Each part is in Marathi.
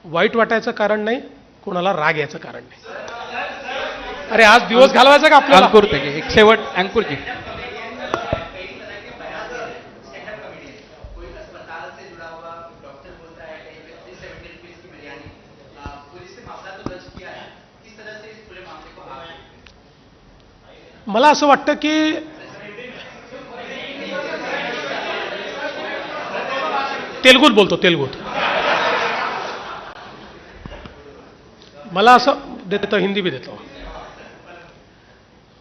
वाईट वाटायचं कारण नाही, कोणाला राग यायचं कारण नाही. अरे आज दिवस घालवायचा का आपल्याला? अंकुर एक शेवट अंकुर जी. मला असं वाटतं की तेलगूत बोलतो, तेलगूत. मला असं देतो, हिंदी भी देतो.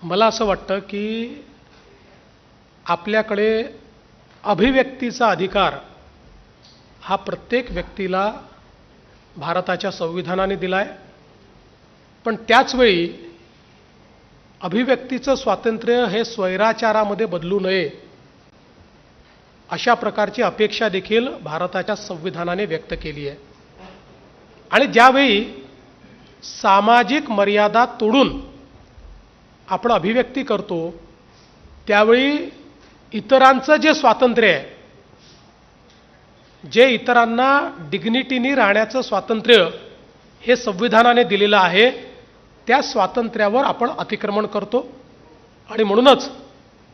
मला असं वाटतं की आपल्याकडे अभिव्यक्तीचा अधिकार हा प्रत्येक व्यक्तीला भारताच्या संविधानाने दिला आहे. पण त्याचवेळी अभिव्यक्तीचं स्वातंत्र्य हे स्वैराचारामध्ये बदलू नये अशा प्रकारची अपेक्षा देखील भारताच्या संविधानाने व्यक्त केली आहे. आणि ज्यावेळी सामाजिक मर्यादा तोडून आपण अभिव्यक्ती करतो त्यावेळी इतरांचं जे स्वातंत्र्य आहे, जे इतरांना डिग्निटीनी राहण्याचं स्वातंत्र्य हे संविधानाने दिलेलं आहे, त्या स्वातंत्र्यावर आपण अतिक्रमण करतो. आणि म्हणूनच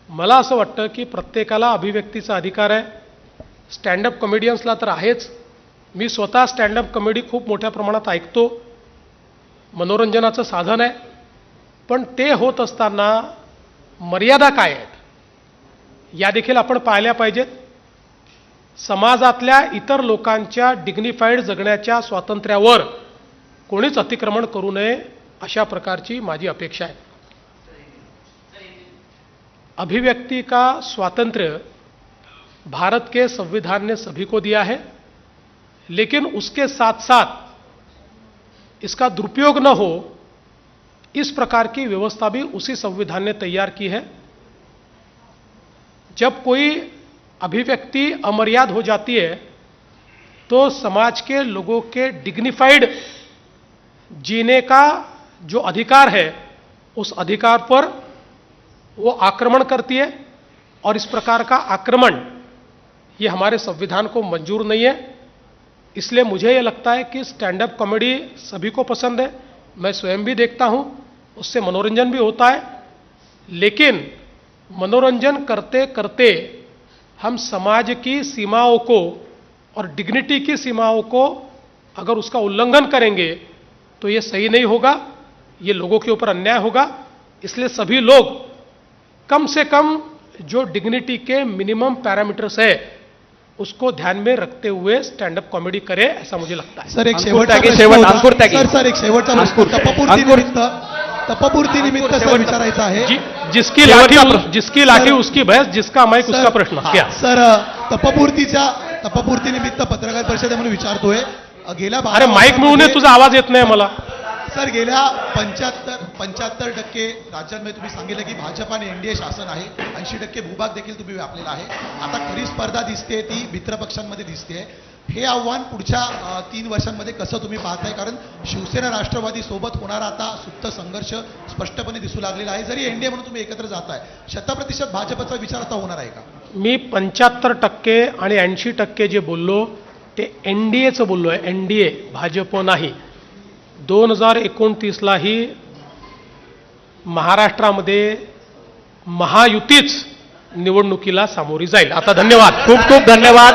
मला असं वाटतं की प्रत्येकाला अभिव्यक्तीचा अधिकार आहे. स्टँडअप कॉमेडियन्सला तर आहेच. मी स्वतः स्टँडअप कॉमेडी खूप मोठ्या प्रमाणात ऐकतो. मनोरंजनाचं साधन आहे. पण ते होत असताना मर्यादा काय आहेत या देखील आपण पाहिल्या पाहिजेत. समाजातल्या इतर लोकांच्या डिग्निफाईड जगण्याच्या स्वातंत्र्यावर कोणीच अतिक्रमण करू नये अशा प्रकारची माझी अपेक्षा आहे. अभिव्यक्ति का स्वातंत्र्य भारत के संविधान ने सभी को दिया है, लेकिन उसके साथ साथ इसका दुरुपयोग न हो इस प्रकार की व्यवस्था भी उसी संविधान ने तैयार की है. जब कोई अभिव्यक्ति अमर्याद हो जाती है तो समाज के लोगों के डिग्निफाइड जीने का जो अधिकार है उस अधिकार पर वो आक्रमण करती है. और इस प्रकार का आक्रमण ये हमारे संविधान को मंजूर नहीं है. इसलिए मुझे ये लगता है कि स्टैंड अप कॉमेडी सभी को पसंद है. मैं स्वयं भी देखता हूँ, उससे मनोरंजन भी होता है. लेकिन मनोरंजन करते करते हम समाज की सीमाओं को और डिग्निटी की सीमाओं को अगर उसका उल्लंघन करेंगे तो ये सही नहीं होगा, ये लोगों के ऊपर अन्याय होगा. इसलिए सभी लोग कम से कम जो डिग्निटी के मिनिमम पैरामीटर्स है उसको ध्यान में रखते हुए स्टैंड अप कॉमेडी करे, ऐसा मुझे लगता है. सर एक अंकुर शेवटचा त्यागी, प्रश्न शेवट, होता. अंकुर त्यागी. सर एक शेवटचा प्रश्न तपपूर्ती निमित्त सर विचारायचा आहे. जिसकी लाठी उसकी भैंस, जिसका माइक उसका प्रश्न. क्या सर तपपूर्ती निमित्त पत्रकार परिषदेमध्ये विचारतोय. गेल्या अरे माईक मिळून तुझा आवाज येत नाही मला. सर गेल्या 75% राज्यांमध्ये तुम्ही सांगितलं की भाजप आणि एनडीए शासन आहे. 80% भूभाग देखील तुम्ही व्यापलेला आहे. आता खरी स्पर्धा दिसते ती मित्रपक्षांमध्ये दिसते. हे आव्हान पुढच्या 3 वर्षांमध्ये कसं तुम्ही पाहताय? कारण शिवसेना राष्ट्रवादी सोबत होणारा आता सुप्त संघर्ष स्पष्टपणे दिसू लागलेला आहे. जरी एनडीए म्हणून तुम्ही एकत्र जाताय, 100% भाजपचा विचार आता होणार आहे का? मी 75% आणि 80% जे बोललो ते एनडीएचं बोललोय. एनडीए, भाजप नाही. 2029लाही महाराष्ट्रामध्ये महायुतीच निवडणुकीला सामोरी जाईल. आता धन्यवाद, खूप खूप धन्यवाद.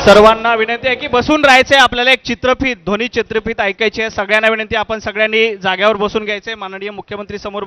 सर्वांना विनंती आहे की बसून राहायचंय. आपल्याला एक चित्रफित, ध्वनी चित्रफित ऐकायची आहे. सगळ्यांना विनंती, आपण सगळ्यांनी जाग्यावर बसून घ्यायचंय. माननीय मुख्यमंत्री समोर